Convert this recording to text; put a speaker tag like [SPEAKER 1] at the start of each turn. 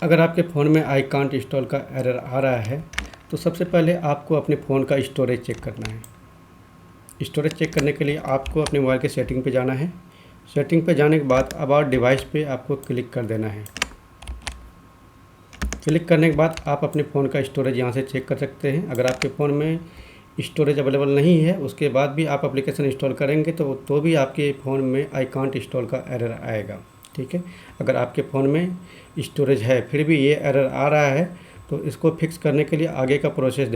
[SPEAKER 1] अगर आपके फ़ोन में आई कांट इंस्टॉल का एरर आ रहा है तो सबसे पहले आपको अपने फ़ोन का स्टोरेज चेक करना है। स्टोरेज चेक करने के लिए आपको अपने मोबाइल के सेटिंग पे जाना है। सेटिंग पे जाने के बाद अबाउट डिवाइस पे आपको क्लिक कर देना है। क्लिक करने के बाद आप अपने फ़ोन का स्टोरेज यहाँ से चेक कर सकते हैं। अगर आपके फ़ोन में स्टोरेज अवेलेबल नहीं है, उसके बाद भी आप एप्लीकेशन इंस्टॉल करेंगे तो भी आपके फ़ोन में आई कांट इंस्टॉल का एरर आएगा। ठीक है, अगर आपके फ़ोन में स्टोरेज है फिर भी ये एरर आ रहा है तो इसको फिक्स करने के लिए आगे का प्रोसेस